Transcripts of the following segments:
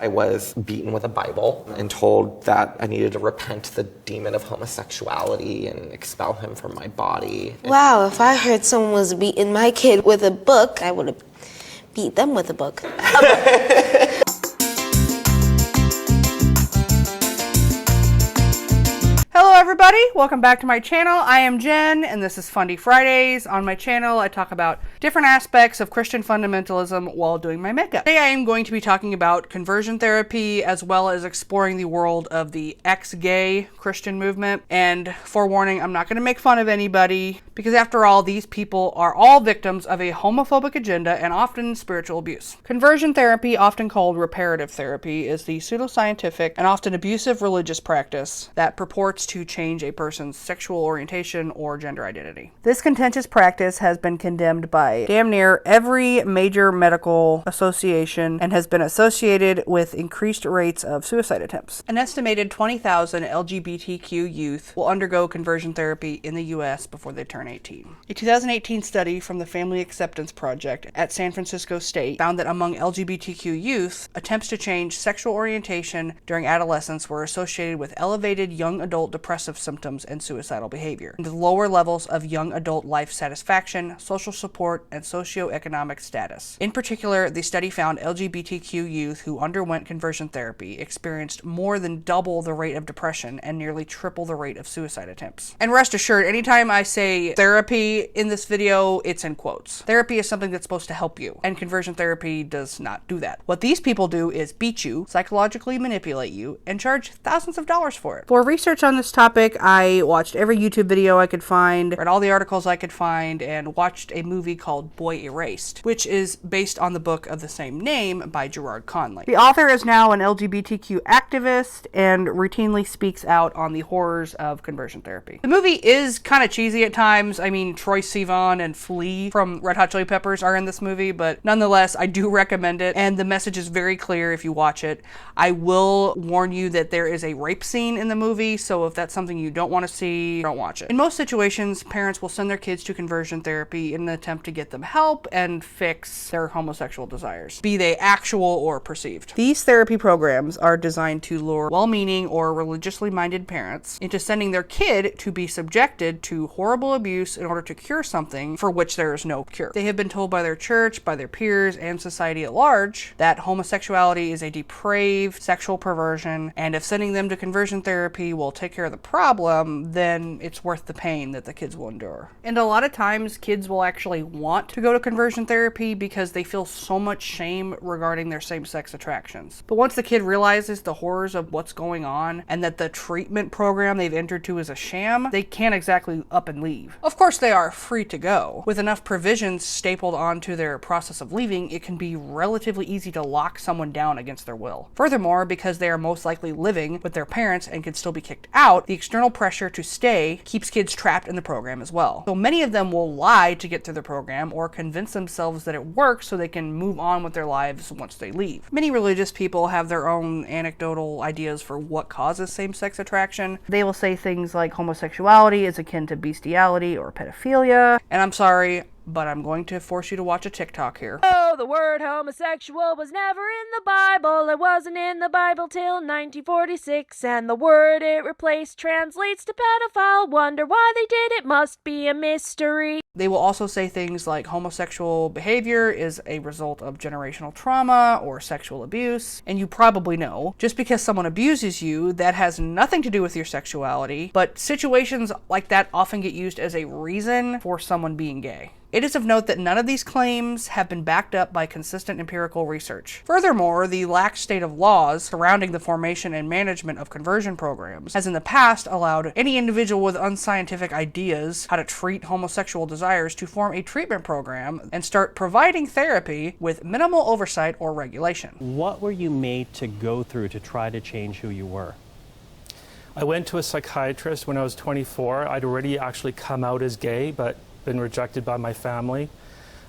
I was beaten with a Bible and told that I needed to repent the demon of homosexuality and expel him from my body. Wow, if I heard someone was beating my kid with a book, I would have beat them with a book. Hello everybody, welcome back to my channel. I am Jen and this is Fundy Fridays. On my channel I talk about different aspects of Christian fundamentalism while doing my makeup. Today I am going to be talking about conversion therapy as well as exploring the world of the ex-gay Christian movement. And forewarning, I'm not going to make fun of anybody because after all, these people are all victims of a homophobic agenda and often spiritual abuse. Conversion therapy, often called reparative therapy, is the pseudoscientific and often abusive religious practice that purports to change a person's sexual orientation or gender identity. This contentious practice has been condemned by damn near every major medical association and has been associated with increased rates of suicide attempts. An estimated 20,000 LGBTQ youth will undergo conversion therapy in the US before they turn 18. A 2018 study from the Family Acceptance Project at San Francisco State found that among LGBTQ youth, attempts to change sexual orientation during adolescence were associated with elevated young adult depressive symptoms and suicidal behavior, and lower levels of young adult life satisfaction, social support, and socioeconomic status. In particular, the study found LGBTQ youth who underwent conversion therapy experienced more than double the rate of depression and nearly triple the rate of suicide attempts. And rest assured, anytime I say therapy in this video, it's in quotes. Therapy is something that's supposed to help you, and conversion therapy does not do that. What these people do is beat you, psychologically manipulate you, and charge thousands of dollars for it. For research on this topic, I watched every YouTube video I could find, read all the articles I could find, and watched a movie called Boy Erased, which is based on the book of the same name by Gerard Conley. The author is now an LGBTQ activist and routinely speaks out on the horrors of conversion therapy. The movie is kind of cheesy at times. I mean, Troye Sivan and Flea from Red Hot Chili Peppers are in this movie, but nonetheless, I do recommend it, and the message is very clear if you watch it. I will warn you that there is a rape scene in the movie, so if that's something you don't want to see, don't watch it. In most situations, parents will send their kids to conversion therapy in an attempt to get them help and fix their homosexual desires, be they actual or perceived. These therapy programs are designed to lure well-meaning or religiously minded parents into sending their kid to be subjected to horrible abuse in order to cure something for which there is no cure. They have been told by their church, by their peers, and society at large that homosexuality is a depraved sexual perversion, and if sending them to conversion therapy will take care of the problem, then it's worth the pain that the kids will endure. And a lot of times kids will actually want to go to conversion therapy because they feel so much shame regarding their same-sex attractions. But once the kid realizes the horrors of what's going on and that the treatment program they've entered to is a sham, they can't exactly up and leave. Of course, they are free to go. With enough provisions stapled onto their process of leaving, it can be relatively easy to lock someone down against their will. Furthermore, because they are most likely living with their parents and can still be kicked out, the external pressure to stay keeps kids trapped in the program as well. So many of them will lie to get through the program or convince themselves that it works so they can move on with their lives once they leave. Many religious people have their own anecdotal ideas for what causes same-sex attraction. They will say things like homosexuality is akin to bestiality or pedophilia, and I'm sorry, but I'm going to force you to watch a TikTok here. Oh, the word homosexual was never in the Bible. It wasn't in the Bible till 1946, and the word it replaced translates to pedophile. Wonder why they did it, must be a mystery. They will also say things like homosexual behavior is a result of generational trauma or sexual abuse, and you probably know, just because someone abuses you, that has nothing to do with your sexuality, but situations like that often get used as a reason for someone being gay. It is of note that none of these claims have been backed up by consistent empirical research. Furthermore, the lax state of laws surrounding the formation and management of conversion programs has in the past allowed any individual with unscientific ideas how to treat homosexual desires to form a treatment program and start providing therapy with minimal oversight or regulation. What were you made to go through to try to change who you were? I went to a psychiatrist when I was 24. I'd already actually come out as gay, but been rejected by my family.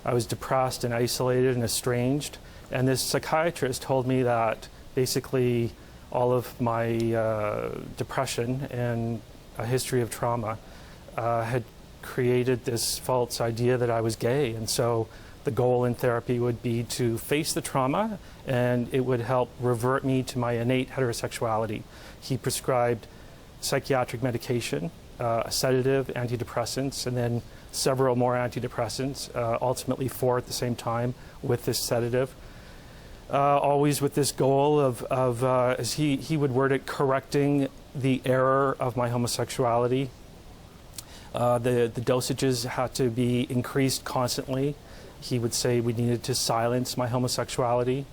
I was depressed and isolated and estranged. And this psychiatrist told me that basically all of my depression and a history of trauma had created this false idea that I was gay. And so the goal in therapy would be to face the trauma, and it would help revert me to my innate heterosexuality. He prescribed psychiatric medication, a sedative, antidepressants, and then several more antidepressants, ultimately 4 at the same time with this sedative. Always with this goal of as he would word it, correcting the error of my homosexuality. The dosages had to be increased constantly. He would say we needed to silence my homosexuality,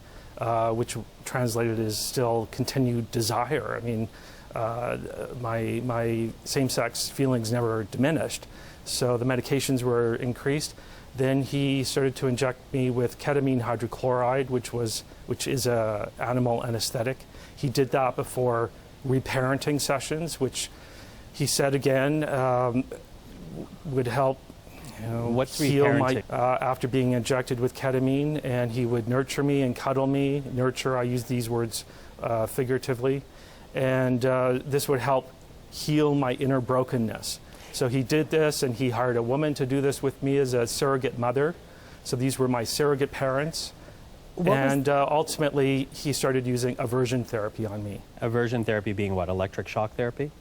which translated as still continued desire. I mean, my same-sex feelings never diminished, so the medications were increased. Then he started to inject me with ketamine hydrochloride, which is a animal anesthetic. He did that before reparenting sessions, which he said again would help What's heal reparenting? after being injected with ketamine, and he would nurture me and cuddle me. Nurture, I use these words figuratively, and this would help heal my inner brokenness. So he did this, and he hired a woman to do this with me as a surrogate mother. So these were my surrogate parents. And ultimately, he started using aversion therapy on me. Aversion therapy being what? Electric shock therapy?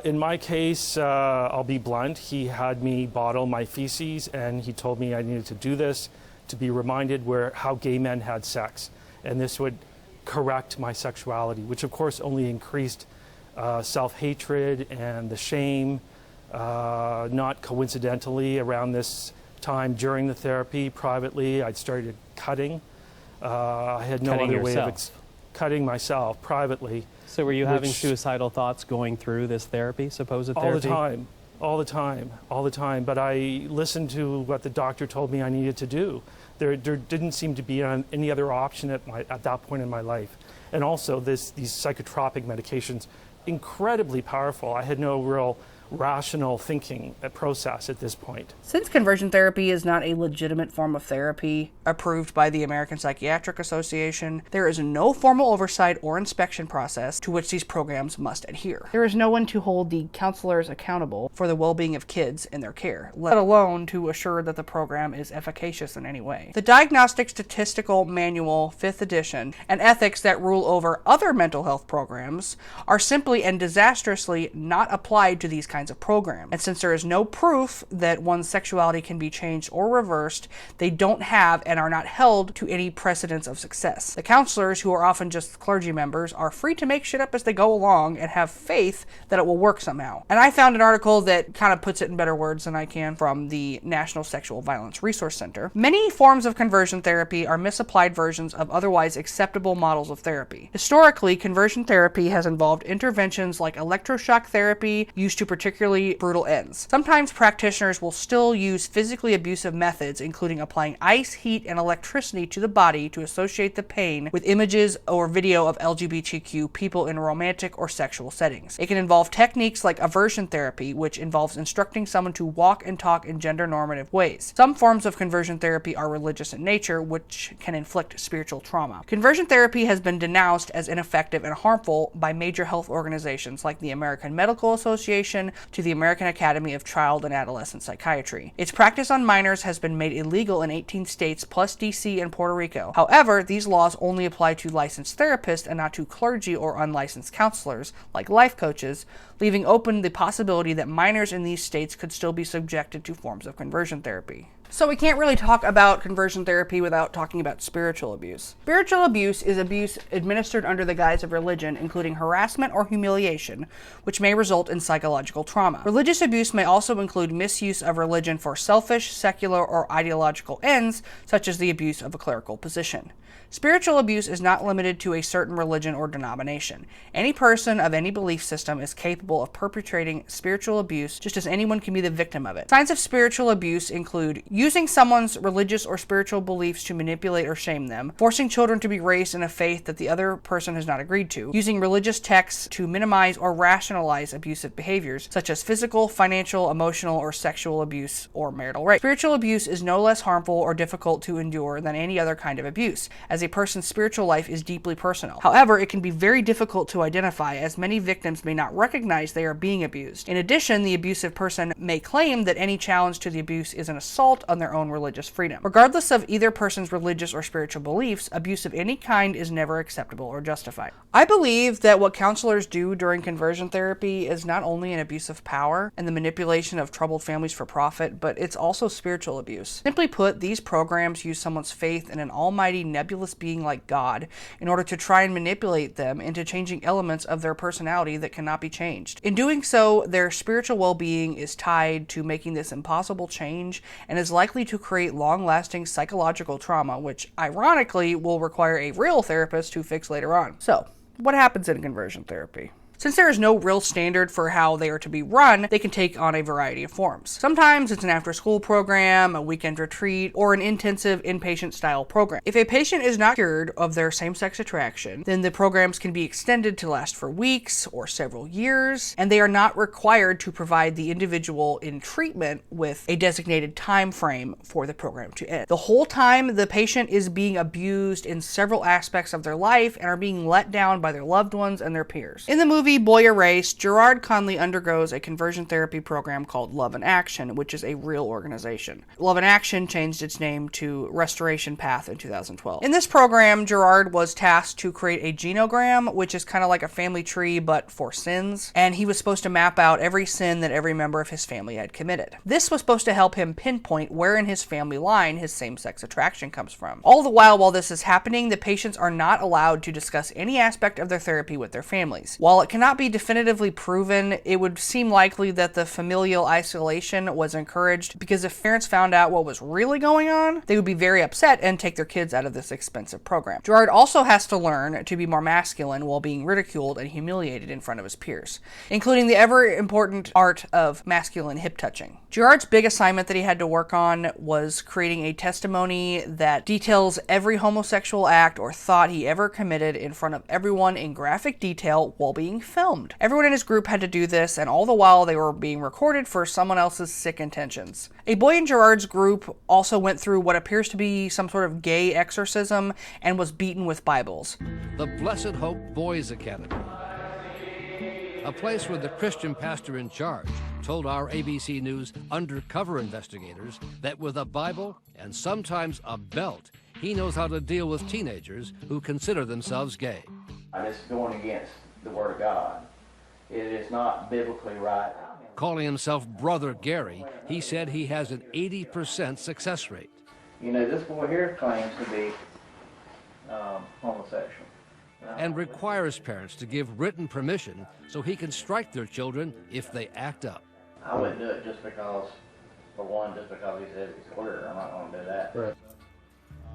In my case, I'll be blunt, he had me bottle my feces, and he told me I needed to do this to be reminded how gay men had sex. And this would correct my sexuality, which of course only increased self-hatred and the shame. Not coincidentally, around this time during the therapy, privately, I'd started cutting. I had no Cutting other way of yourself? cutting myself privately. So were you having Which- suicidal thoughts going through this therapy, supposed All therapy? the time, all the time, all the time. But I listened to what the doctor told me I needed to do. There didn't seem to be any other option at that point in my life. And also these psychotropic medications, incredibly powerful. I had no real rational thinking process at this point. Since conversion therapy is not a legitimate form of therapy approved by the American Psychiatric Association, there is no formal oversight or inspection process to which these programs must adhere. There is no one to hold the counselors accountable for the well-being of kids in their care, let alone to assure that the program is efficacious in any way. The Diagnostic Statistical Manual, 5th edition, and ethics that rule over other mental health programs are simply and disastrously not applied to these kinds of programs. And since there is no proof that one's sexuality can be changed or reversed, they don't have and are not held to any precedence of success. The counselors, who are often just clergy members, are free to make shit up as they go along and have faith that it will work somehow. And I found an article that kind of puts it in better words than I can from the National Sexual Violence Resource Center. Many forms of conversion therapy are misapplied versions of otherwise acceptable models of therapy. Historically, conversion therapy has involved interventions like electroshock therapy used to particularly brutal ends. Sometimes practitioners will still use physically abusive methods, including applying ice, heat, and electricity to the body to associate the pain with images or video of LGBTQ people in romantic or sexual settings. It can involve techniques like aversion therapy, which involves instructing someone to walk and talk in gender-normative ways. Some forms of conversion therapy are religious in nature, which can inflict spiritual trauma. Conversion therapy has been denounced as ineffective and harmful by major health organizations like the American Medical Association to the American Academy of Child and Adolescent Psychiatry. Its practice on minors has been made illegal in 18 states plus DC and Puerto Rico. However, these laws only apply to licensed therapists and not to clergy or unlicensed counselors, like life coaches, leaving open the possibility that minors in these states could still be subjected to forms of conversion therapy. So we can't really talk about conversion therapy without talking about spiritual abuse. Spiritual abuse is abuse administered under the guise of religion, including harassment or humiliation, which may result in psychological trauma. Religious abuse may also include misuse of religion for selfish, secular, or ideological ends, such as the abuse of a clerical position. Spiritual abuse is not limited to a certain religion or denomination. Any person of any belief system is capable of perpetrating spiritual abuse, just as anyone can be the victim of it. Signs of spiritual abuse include using someone's religious or spiritual beliefs to manipulate or shame them, forcing children to be raised in a faith that the other person has not agreed to, using religious texts to minimize or rationalize abusive behaviors, such as physical, financial, emotional, or sexual abuse or marital rape. Spiritual abuse is no less harmful or difficult to endure than any other kind of abuse, as a person's spiritual life is deeply personal. However, it can be very difficult to identify, as many victims may not recognize they are being abused. In addition, the abusive person may claim that any challenge to the abuse is an assault on their own religious freedom. Regardless of either person's religious or spiritual beliefs, abuse of any kind is never acceptable or justified. I believe that what counselors do during conversion therapy is not only an abuse of power and the manipulation of troubled families for profit, but it's also spiritual abuse. Simply put, these programs use someone's faith in an almighty nebulous being like God in order to try and manipulate them into changing elements of their personality that cannot be changed. In doing so, their spiritual well-being is tied to making this impossible change and is likely to create long-lasting psychological trauma, which ironically will require a real therapist to fix later on. So, what happens in conversion therapy? Since there is no real standard for how they are to be run, they can take on a variety of forms. Sometimes it's an after-school program, a weekend retreat, or an intensive inpatient-style program. If a patient is not cured of their same-sex attraction, then the programs can be extended to last for weeks or several years, and they are not required to provide the individual in treatment with a designated time frame for the program to end. The whole time, the patient is being abused in several aspects of their life and are being let down by their loved ones and their peers. In the movie Boy Erased, Gerard Conley undergoes a conversion therapy program called Love in Action, which is a real organization. Love in Action changed its name to Restoration Path in 2012. In this program, Gerard was tasked to create a genogram, which is kind of like a family tree but for sins, and he was supposed to map out every sin that every member of his family had committed. This was supposed to help him pinpoint where in his family line his same-sex attraction comes from. All the while this is happening, the patients are not allowed to discuss any aspect of their therapy with their families. While it cannot be definitively proven, it would seem likely that the familial isolation was encouraged because if parents found out what was really going on, they would be very upset and take their kids out of this expensive program. Gerard also has to learn to be more masculine while being ridiculed and humiliated in front of his peers, including the ever-important art of masculine hip-touching. Gerard's big assignment that he had to work on was creating a testimony that details every homosexual act or thought he ever committed in front of everyone in graphic detail while being filmed. Everyone in his group had to do this, and all the while they were being recorded for someone else's sick intentions. A boy in Gerard's group also went through what appears to be some sort of gay exorcism and was beaten with Bibles. The Blessed Hope Boys Academy, a place where the Christian pastor in charge told our ABC News undercover investigators that with a Bible and sometimes a belt, he knows how to deal with teenagers who consider themselves gay. It's going against the Word of God. It is not biblically right. Calling himself Brother Gary, he said he has an 80% success rate. You know, this boy here claims to be homosexual. And requires parents to give written permission so he can strike their children if they act up. I wouldn't do it just because he says he's queer. I'm not going to do that. Right.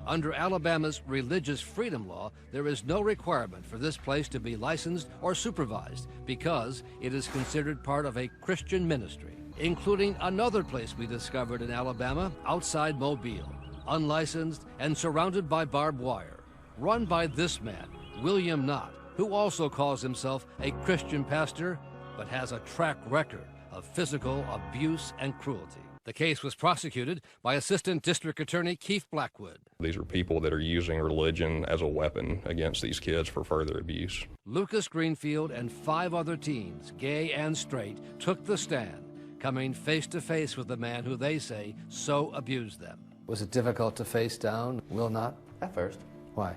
Under Alabama's religious freedom law, there is no requirement for this place to be licensed or supervised because it is considered part of a Christian ministry, including another place we discovered in Alabama outside Mobile, unlicensed and surrounded by barbed wire, run by this man, William Knott, who also calls himself a Christian pastor, but has a track record of physical abuse and cruelty. The case was prosecuted by Assistant District Attorney Keith Blackwood. These are people that are using religion as a weapon against these kids for further abuse. Lucas Greenfield and 5 other teens, gay and straight, took the stand, coming face to face with the man who they say so abused them. Was it difficult to face down Will Knott? At first. Why?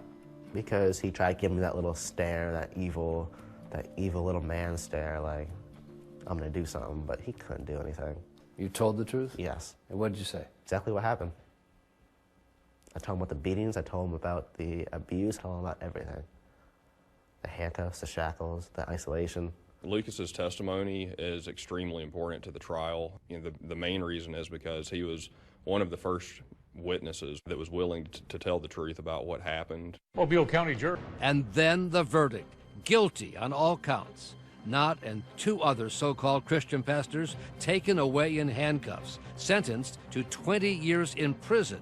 Because he tried to give me that little stare, that evil little man stare, like, I'm gonna do something, but he couldn't do anything. You told the truth? Yes. And what did you say? Exactly what happened. I told him about the beatings, I told him about the abuse, I told him about everything. The handcuffs, the shackles, the isolation. Lucas's testimony is extremely important to the trial. You know, the main reason is because he was one of the first witnesses that was willing to tell the truth about what happened. Mobile County jury. And then the verdict, guilty on all counts. Knott and 2 other so-called Christian pastors taken away in handcuffs, sentenced to 20 years in prison,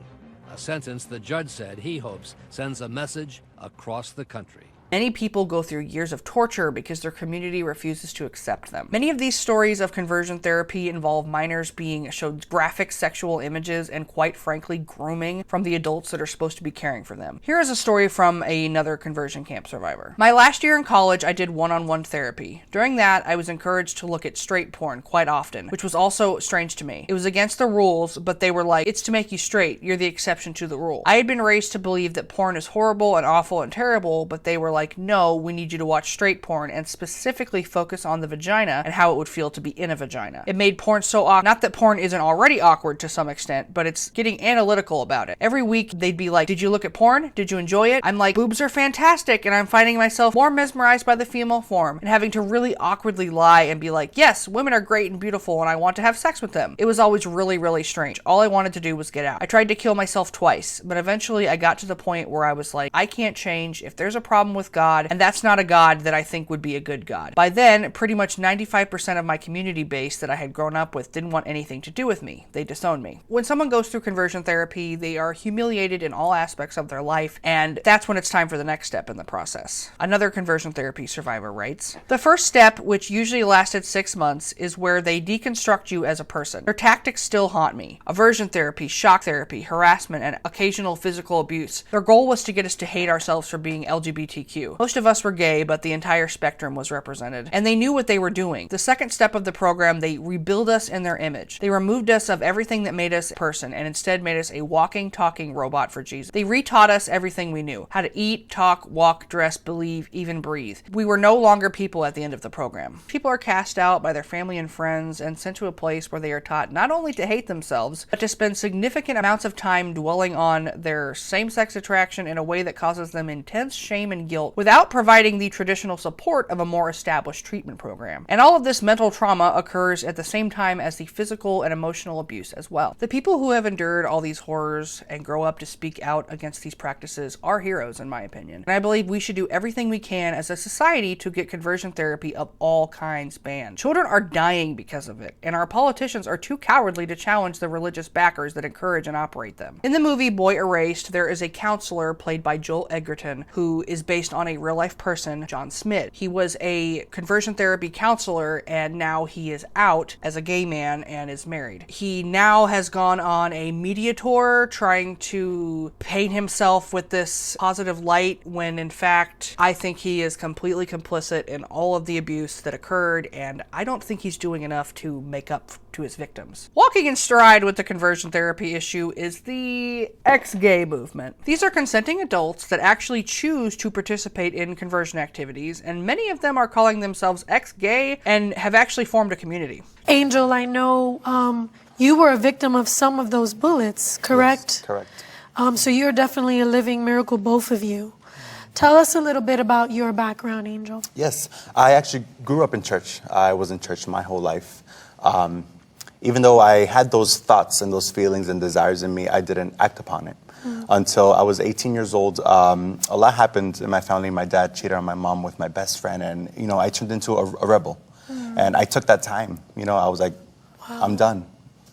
a sentence the judge said he hopes sends a message across the country. Many people go through years of torture because their community refuses to accept them. Many of these stories of conversion therapy involve minors being showed graphic sexual images and, quite frankly, grooming from the adults that are supposed to be caring for them. Here is a story from another conversion camp survivor. My last year in college, I did one-on-one therapy. During that, I was encouraged to look at straight porn quite often, which was also strange to me. It was against the rules, but they were like, it's to make you straight. You're the exception to the rule. I had been raised to believe that porn is horrible and awful and terrible, but they were like, no, we need you to watch straight porn and specifically focus on the vagina and how it would feel to be in a vagina. It made porn so awkward. Not that porn isn't already awkward to some extent, but it's getting analytical about it. Every week they'd be like, did you look at porn? Did you enjoy it? I'm like, boobs are fantastic, and I'm finding myself more mesmerized by the female form and having to really awkwardly lie and be like, yes, women are great and beautiful and I want to have sex with them. It was always really, really strange. All I wanted to do was get out. I tried to kill myself twice, but eventually I got to the point where I was like, I can't change. If there's a problem with God, and that's not a God that I think would be a good God. By then, pretty much 95% of my community base that I had grown up with didn't want anything to do with me. They disowned me. When someone goes through conversion therapy, they are humiliated in all aspects of their life, and that's when it's time for the next step in the process. Another conversion therapy survivor writes, the first step, which usually lasted 6 months, is where they deconstruct you as a person. Their tactics still haunt me. Aversion therapy, shock therapy, harassment, and occasional physical abuse. Their goal was to get us to hate ourselves for being LGBTQ. Most of us were gay, but the entire spectrum was represented. And they knew what they were doing. The second step of the program, they rebuild us in their image. They removed us of everything that made us a person and instead made us a walking, talking robot for Jesus. They retaught us everything we knew. How to eat, talk, walk, dress, believe, even breathe. We were no longer people at the end of the program. People are cast out by their family and friends and sent to a place where they are taught not only to hate themselves, but to spend significant amounts of time dwelling on their same-sex attraction in a way that causes them intense shame and guilt without providing the traditional support of a more established treatment program. And all of this mental trauma occurs at the same time as the physical and emotional abuse as well. The people who have endured all these horrors and grow up to speak out against these practices are heroes, in my opinion. And I believe we should do everything we can as a society to get conversion therapy of all kinds banned. Children are dying because of it, and our politicians are too cowardly to challenge the religious backers that encourage and operate them. In the movie Boy Erased, there is a counselor played by Joel Edgerton who is based on a real-life person, John Smith. He was a conversion therapy counselor, and now he is out as a gay man and is married. He now has gone on a media tour trying to paint himself with this positive light when in fact I think he is completely complicit in all of the abuse that occurred, and I don't think he's doing enough to make up to his victims. Walking in stride with the conversion therapy issue is the ex-gay movement. These are consenting adults that actually choose to participate in conversion activities, and many of them are calling themselves ex-gay and have actually formed a community. Angel, I know you were a victim of some of those bullets, correct? Yes, correct. So you're definitely a living miracle, both of you. Tell us a little bit about your background, Angel. Yes, I actually grew up in church. I was in church my whole life. Even though I had those thoughts and those feelings and desires in me, I didn't act upon it. Until I was 18 years old, a lot happened in my family. My dad cheated on my mom with my best friend, and I turned into a rebel. And I took that time. I was like, I'm done.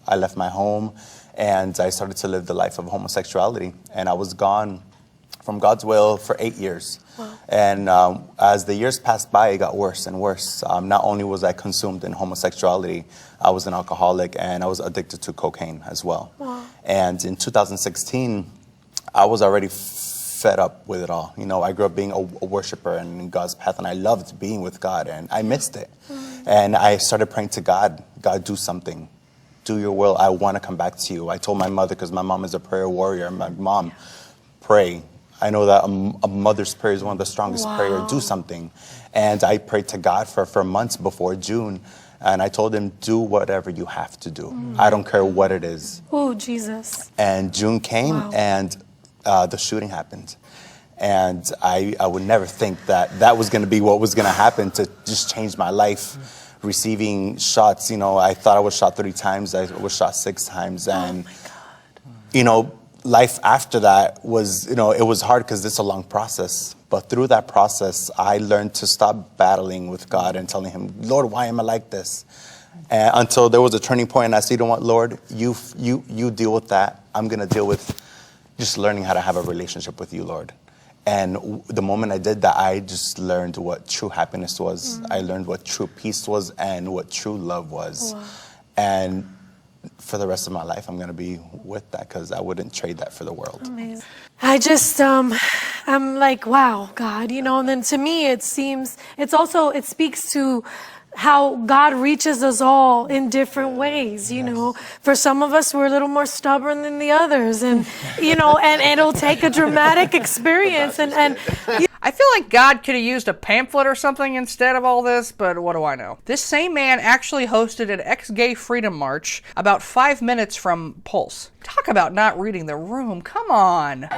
I left my home, and I started to live the life of homosexuality. And I was gone from God's will for 8 years. And as the years passed by, it got worse and worse. Not only was I consumed in homosexuality, I was an alcoholic, and I was addicted to cocaine as well. And in 2016, I was already fed up with it all. I grew up being a worshiper and in God's path, and I loved being with God, and I missed it. And I started praying to God, God, do something. Do your will. I want to come back to you. I told my mother, because my mom is a prayer warrior, my mom, pray. I know that a mother's prayer is one of the strongest prayers. Do something. And I prayed to God for months before June. And I told him, do whatever you have to do. I don't care what it is. Oh, Jesus. And June came, and the shooting happened. And I would never think that was going to be what was going to happen to just change my life. Receiving shots, I thought I was shot 3 times. I was shot 6 times. And, life after that was, it was hard because it's a long process. But through that process, I learned to stop battling with God and telling him, Lord, why am I like this? And until there was a turning point, and I said, you know what, Lord, you deal with that. I'm going to deal with just learning how to have a relationship with you, Lord. And the moment I did that, I just learned what true happiness was. I learned what true peace was and what true love was. Wow. And for the rest of my life, I'm going to be with that because I wouldn't trade that for the world. Amazing. I just, I'm like, wow, God, you know, and then to me, it seems, it speaks to how God reaches us all in different ways, you know. For some of us, we're a little more stubborn than the others, and, you know, and it'll take a dramatic experience. And I feel like God could have used a pamphlet or something instead of all this, but what do I know? This same man actually hosted an ex-gay freedom march about 5 minutes from Pulse. Talk about not reading the room. Come on.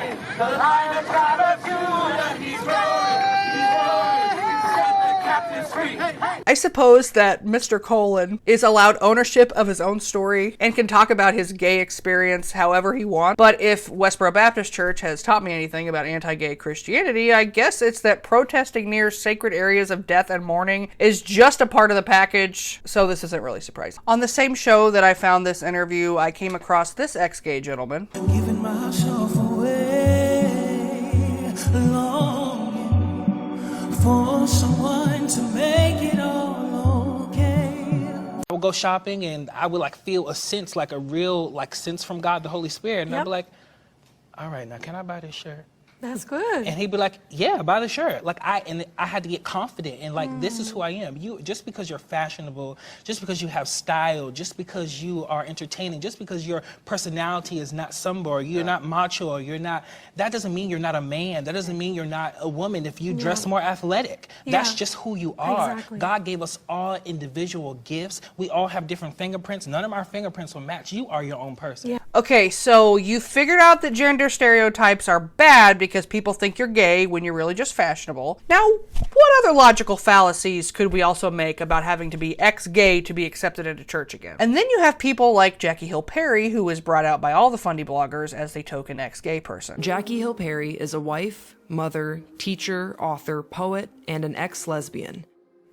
I suppose that Mr. Colon is allowed ownership of his own story and can talk about his gay experience however he wants. But if Westboro Baptist Church has taught me anything about anti-gay Christianity, I guess it's that protesting near sacred areas of death and mourning is just a part of the package, so this isn't really surprising. On the same show that I found this interview, I came across this ex-gay gentleman. Giving myself away, longing for someone to make it all okay. I would go shopping and I would like feel a sense, like a real like sense from God, the Holy Spirit, and I'd be like, all right, now can I buy this shirt? That's good. And he'd be like, yeah, buy the shirt. Like I had to get confident and like, this is who I am. You, just because you're fashionable, just because you have style, just because you are entertaining, just because your personality is not somber, you're not macho, or you're not, that doesn't mean you're not a man. That doesn't mean you're not a woman if you dress more athletic. That's just who you are. Exactly. God gave us all individual gifts. We all have different fingerprints. None of our fingerprints will match. You are your own person. Yeah. Okay, so you figured out that gender stereotypes are bad because people think you're gay when you're really just fashionable. Now, what other logical fallacies could we also make about having to be ex-gay to be accepted into church again? And then you have people like Jackie Hill Perry, who was brought out by all the Fundy bloggers as the token ex-gay person. Jackie Hill Perry is a wife, mother, teacher, author, poet, and an ex-lesbian.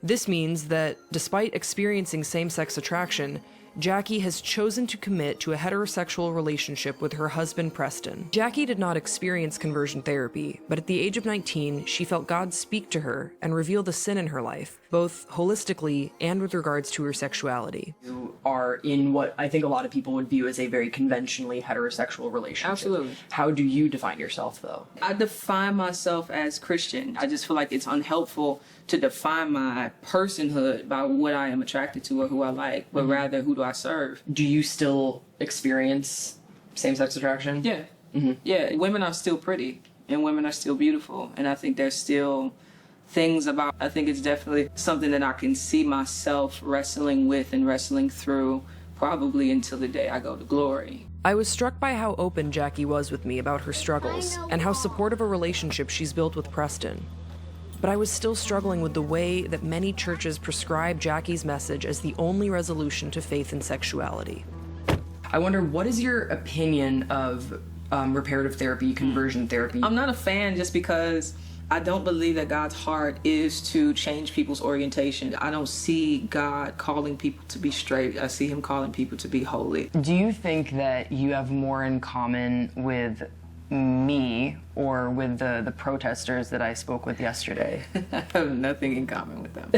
This means that despite experiencing same-sex attraction, Jackie has chosen to commit to a heterosexual relationship with her husband, Preston. Jackie did not experience conversion therapy, but at the age of 19, she felt God speak to her and reveal the sin in her life, both holistically and with regards to her sexuality. You are in what I think a lot of people would view as a very conventionally heterosexual relationship. Absolutely. How do you define yourself, though? I define myself as Christian. I just feel like it's unhelpful to define my personhood by what I am attracted to or who I like, but rather who do I serve. Do you still experience same-sex attraction? Yeah. Yeah, women are still pretty and women are still beautiful, and I think there's still things about, I think it's definitely something that I can see myself wrestling with and wrestling through probably until the day I go to glory. I was struck by how open Jackie was with me about her struggles and how supportive a relationship she's built with Preston. But I was still struggling with the way that many churches prescribe Jackie's message as the only resolution to faith and sexuality. I wonder, what is your opinion of reparative therapy, conversion therapy? I'm not a fan just because I don't believe that God's heart is to change people's orientation. I don't see God calling people to be straight. I see him calling people to be holy. Do you think that you have more in common with me or with the protesters that I spoke with yesterday? I have nothing in common with them.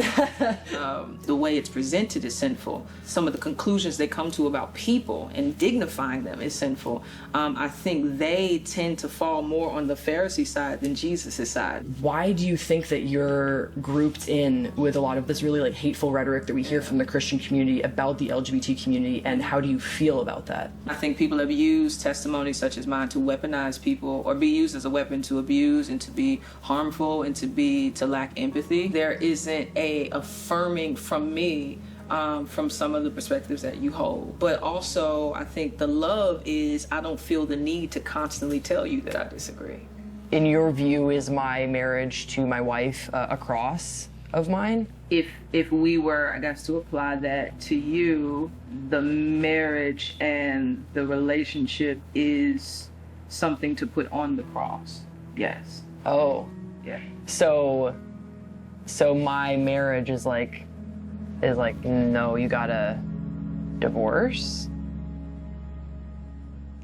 The way it's presented is sinful. Some of the conclusions they come to about people and dignifying them is sinful. I think they tend to fall more on the Pharisee side than Jesus' side. Why do you think that you're grouped in with a lot of this really like hateful rhetoric that we hear from the Christian community about the LGBT community, and how do you feel about that? I think people have used testimonies such as mine to weaponize people or be used as a weapon to abuse and to be harmful and to lack empathy. There isn't a affirming from me from some of the perspectives that you hold. But also, I think the love is I don't feel the need to constantly tell you that I disagree. In your view, is my marriage to my wife a cross of mine? If we were, I guess, to apply that to you, the marriage and the relationship is something to put on the cross. Yes. Oh. Yeah. So my marriage is like, no, you gotta divorce?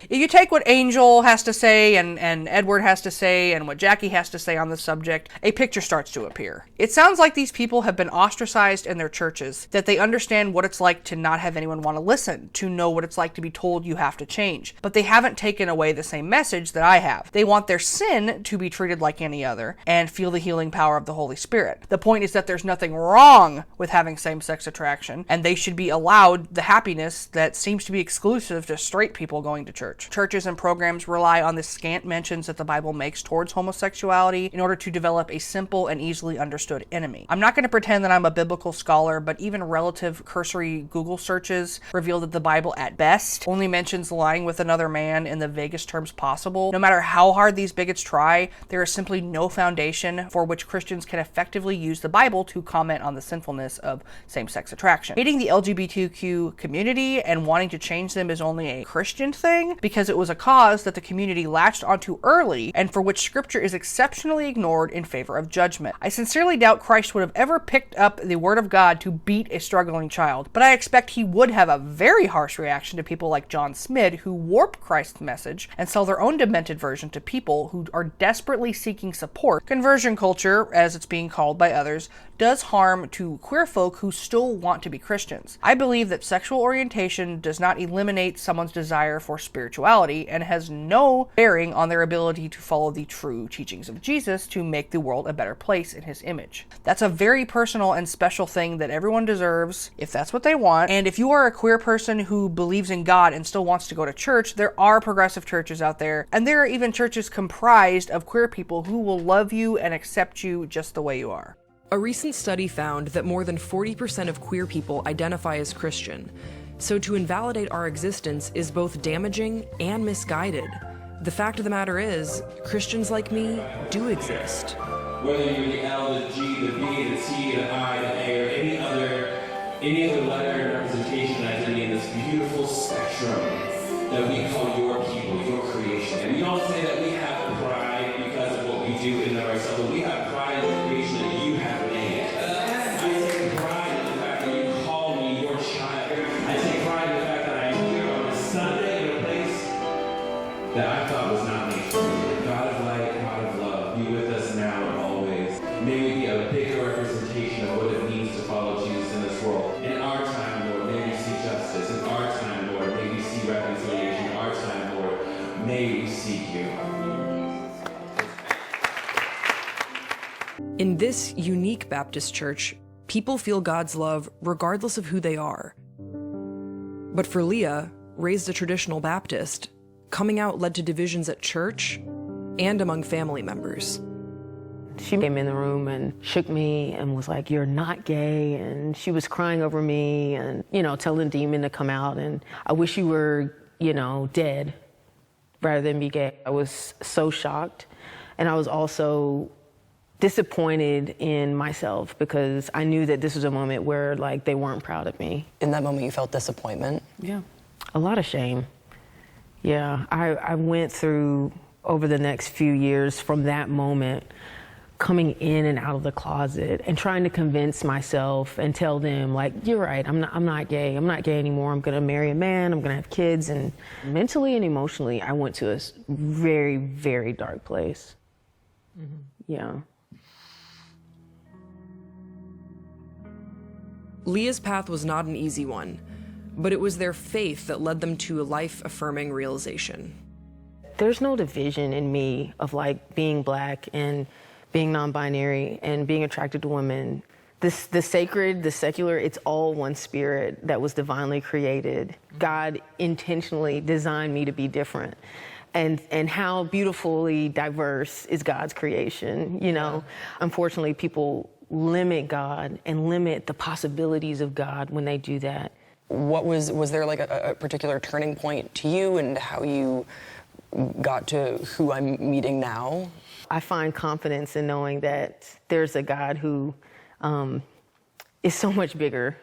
If you take what Angel has to say and Edward has to say and what Jackie has to say on the subject, a picture starts to appear. It sounds like these people have been ostracized in their churches, that they understand what it's like to not have anyone want to listen, to know what it's like to be told you have to change. But they haven't taken away the same message that I have. They want their sin to be treated like any other and feel the healing power of the Holy Spirit. The point is that there's nothing wrong with having same-sex attraction, and they should be allowed the happiness that seems to be exclusive to straight people going to church. Churches and programs rely on the scant mentions that the Bible makes towards homosexuality in order to develop a simple and easily understood enemy. I'm not going to pretend that I'm a biblical scholar, but even relative cursory Google searches reveal that the Bible at best only mentions lying with another man in the vaguest terms possible. No matter how hard these bigots try, there is simply no foundation for which Christians can effectively use the Bible to comment on the sinfulness of same-sex attraction. Hating the LGBTQ community and wanting to change them is only a Christian thing because it was a cause that the community latched onto early and for which scripture is exceptionally ignored in favor of judgment. I sincerely doubt Christ would have ever picked up the word of God to beat a struggling child, but I expect he would have a very harsh reaction to people like John Smith who warp Christ's message and sell their own demented version to people who are desperately seeking support. Conversion culture, as it's being called by others, does harm to queer folk who still want to be Christians. I believe that sexual orientation does not eliminate someone's desire for spirituality and has no bearing on their ability to follow the true teachings of Jesus to make the world a better place in his image. That's a very personal and special thing that everyone deserves if that's what they want. And if you are a queer person who believes in God and still wants to go to church, there are progressive churches out there, and there are even churches comprised of queer people who will love you and accept you just the way you are. A recent study found that more than 40% of queer people identify as Christian, so to invalidate our existence is both damaging and misguided. The fact of the matter is, Christians like me do exist. Whether you're the L, the G, the B, the T, the I, the A, or any other letter and representation identity in this beautiful spectrum that we call your people, your creation. And we don't say that we have pride because of what we do in and of ourselves, but we have pride in the creation that you have made. I take pride in the fact that you call me your child. I take pride in the fact that I am here on a Sunday in a place that I thought was not made for me. God of light, God of love, be with us now and always. May we be a bigger representation of what it means to follow Jesus in this world. In our time, Lord, may we see justice. In our time, Lord, may we see reconciliation. In our time, Lord, may we seek you. In this unique Baptist church, people feel God's love regardless of who they are. But for Leah, raised a traditional Baptist, coming out led to divisions at church and among family members. She came in the room and shook me and was like, "You're not gay," and she was crying over me and, telling the demon to come out, and I wish you were, dead rather than be gay. I was so shocked, and I was also disappointed in myself because I knew that this was a moment where, they weren't proud of me. In that moment, you felt disappointment? Yeah, a lot of shame. Yeah, I went through, over the next few years from that moment, coming in and out of the closet and trying to convince myself and tell them, you're right, I'm not gay. I'm not gay anymore. I'm going to marry a man. I'm going to have kids. And mentally and emotionally, I went to a very, very dark place. Mm-hmm. Yeah. Leah's path was not an easy one, but it was their faith that led them to a life-affirming realization. There's no division in me of being black and being non-binary and being attracted to women. The sacred, the secular, it's all one spirit that was divinely created. God intentionally designed me to be different. And how beautifully diverse is God's creation, Unfortunately, people limit God and limit the possibilities of God when they do that. Was there a particular turning point to you and how you got to who I'm meeting now? I find confidence in knowing that there's a God who is so much bigger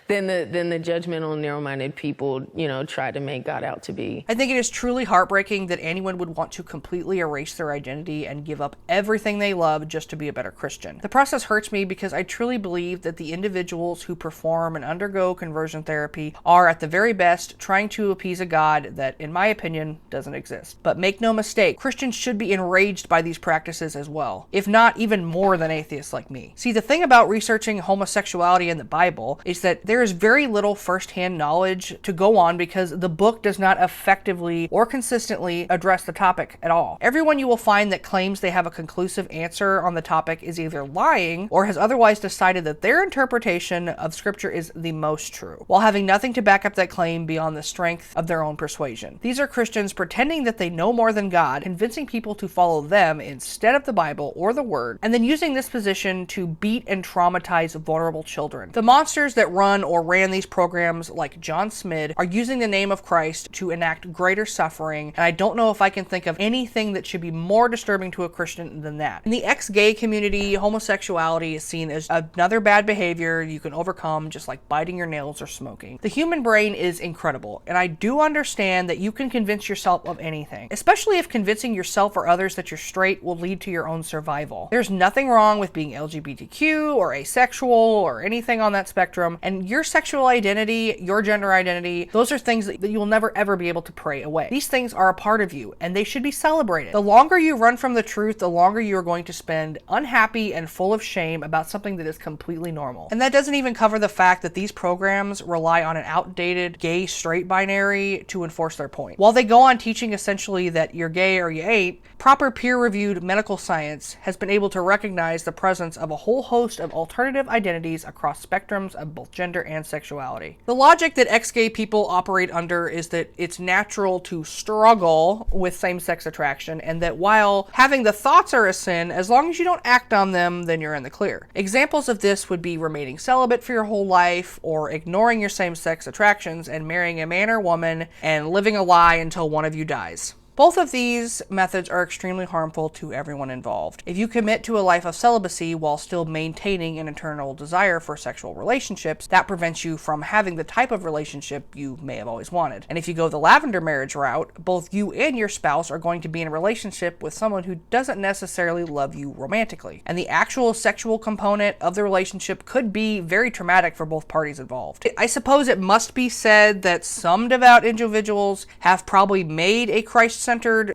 than the judgmental, narrow-minded people, try to make God out to be. I think it is truly heartbreaking that anyone would want to completely erase their identity and give up everything they love just to be a better Christian. The process hurts me because I truly believe that the individuals who perform and undergo conversion therapy are at the very best trying to appease a God that, in my opinion, doesn't exist. But make no mistake, Christians should be enraged by these practices as well, if not even more than atheists like me. See, the thing about researching homosexuality in the Bible is that there is very little firsthand knowledge to go on because the book does not effectively or consistently address the topic at all. Everyone you will find that claims they have a conclusive answer on the topic is either lying or has otherwise decided that their interpretation of scripture is the most true, while having nothing to back up that claim beyond the strength of their own persuasion. These are Christians pretending that they know more than God, convincing people to follow them instead of the Bible or the Word, and then using this position to beat and traumatize vulnerable children. The monsters that run or ran these programs, like John Smith, are using the name of Christ to enact greater suffering, and I don't know if I can think of anything that should be more disturbing to a Christian than that. In the ex-gay community, homosexuality is seen as another bad behavior you can overcome, just like biting your nails or smoking. The human brain is incredible, and I do understand that you can convince yourself of anything, especially if convincing yourself or others that you're straight will lead to your own survival. There's nothing wrong with being LGBTQ or asexual or anything on that spectrum, and your sexual identity, your gender identity, those are things that you will never ever be able to pray away. These things are a part of you, and they should be celebrated. The longer you run from the truth, the longer you are going to spend unhappy and full of shame about something that is completely normal. And that doesn't even cover the fact that these programs rely on an outdated gay-straight binary to enforce their point. While they go on teaching essentially that you're gay or you ain't, proper peer-reviewed medical science has been able to recognize the presence of a whole host of alternative identities across spectrums of both gender and sexuality. The logic that ex-gay people operate under is that it's natural to struggle with same-sex attraction, and that while having the thoughts are a sin, as long as you don't act on them, then you're in the clear. Examples of this would be remaining celibate for your whole life, or ignoring your same-sex attractions and marrying a man or woman and living a lie until one of you dies. Both of these methods are extremely harmful to everyone involved. If you commit to a life of celibacy while still maintaining an internal desire for sexual relationships, that prevents you from having the type of relationship you may have always wanted. And if you go the lavender marriage route, both you and your spouse are going to be in a relationship with someone who doesn't necessarily love you romantically. And the actual sexual component of the relationship could be very traumatic for both parties involved. I suppose it must be said that some devout individuals have probably made a Christ-centered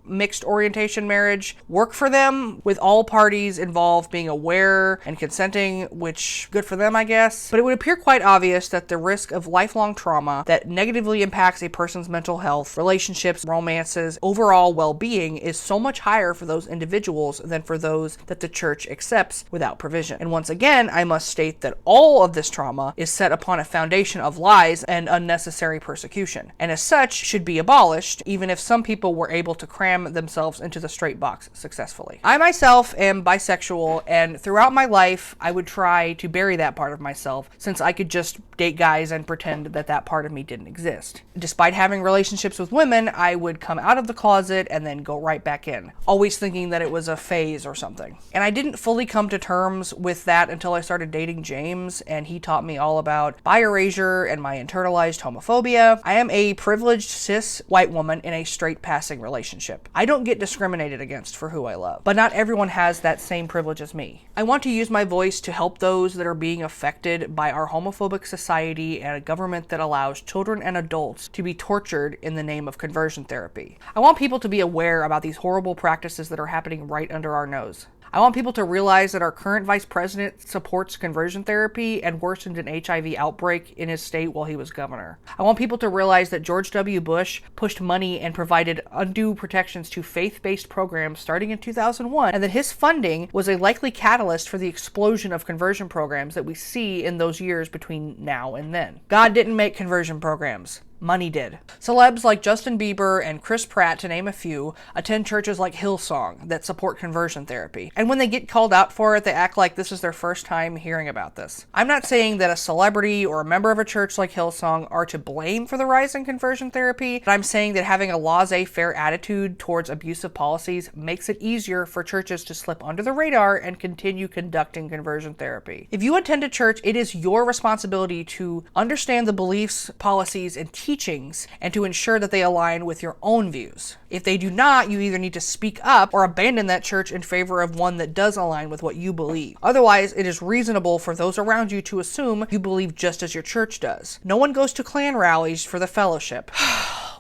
mixed orientation marriage work for them, with all parties involved being aware and consenting, which good for them, I guess. But it would appear quite obvious that the risk of lifelong trauma that negatively impacts a person's mental health, relationships, romances, overall well-being is so much higher for those individuals than for those that the church accepts without provision. And once again, I must state that all of this trauma is set upon a foundation of lies and unnecessary persecution, and as such should be abolished, even if some people were able to cram themselves into the straight box successfully. I myself am bisexual, and throughout my life I would try to bury that part of myself, since I could just date guys and pretend that that part of me didn't exist. Despite having relationships with women, I would come out of the closet and then go right back in, always thinking that it was a phase or something. And I didn't fully come to terms with that until I started dating James, and he taught me all about bi erasure and my internalized homophobia. I am a privileged cis white woman in a straight passing relationship. I don't get discriminated against for who I love, but not everyone has that same privilege as me. I want to use my voice to help those that are being affected by our homophobic society and a government that allows children and adults to be tortured in the name of conversion therapy. I want people to be aware about these horrible practices that are happening right under our nose. I want people to realize that our current vice president supports conversion therapy and worsened an HIV outbreak in his state while he was governor. I want people to realize that George W. Bush pushed money and provided undue protections to faith-based programs starting in 2001, and that his funding was a likely catalyst for the explosion of conversion programs that we see in those years between now and then. God didn't make conversion programs. Money did. Celebs like Justin Bieber and Chris Pratt, to name a few, attend churches like Hillsong that support conversion therapy. And when they get called out for it, they act like this is their first time hearing about this. I'm not saying that a celebrity or a member of a church like Hillsong are to blame for the rise in conversion therapy, but I'm saying that having a laissez-faire attitude towards abusive policies makes it easier for churches to slip under the radar and continue conducting conversion therapy. If you attend a church, it is your responsibility to understand the beliefs, policies, and teachings and to ensure that they align with your own views. If they do not, you either need to speak up or abandon that church in favor of one that does align with what you believe. Otherwise, it is reasonable for those around you to assume you believe just as your church does. No one goes to Klan rallies for the fellowship.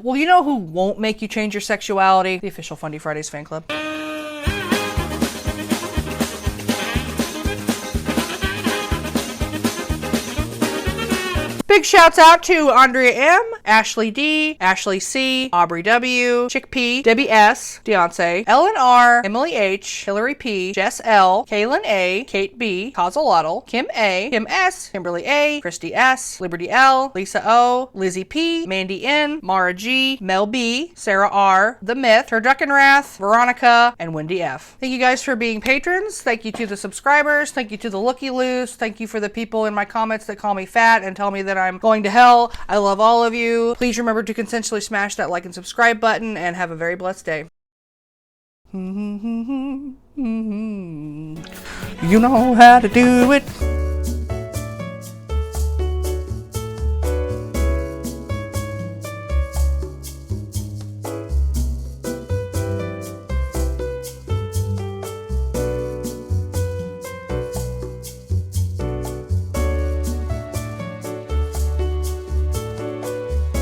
Well, you know who won't make you change your sexuality? The official Fundy Fridays fan club. Big shouts out to Andrea M, Ashley D, Ashley C, Aubrey W, Chick P, Debbie S, Deontay, Ellen R, Emily H, Hillary P, Jess L, Kaylin A, Kate B, Kozalotl, Kim A, Kim S, Kimberly A, Christy S, Liberty L, Lisa O, Lizzie P, Mandy N, Mara G, Mel B, Sarah R, The Myth, Turduckenrath, Veronica, and Wendy F. Thank you guys for being patrons. Thank you to the subscribers. Thank you to the looky-loos. Thank you for the people in my comments that call me fat and tell me that I'm going to hell. I love all of you. Please remember to consensually smash that like and subscribe button and have a very blessed day. You know how to do it.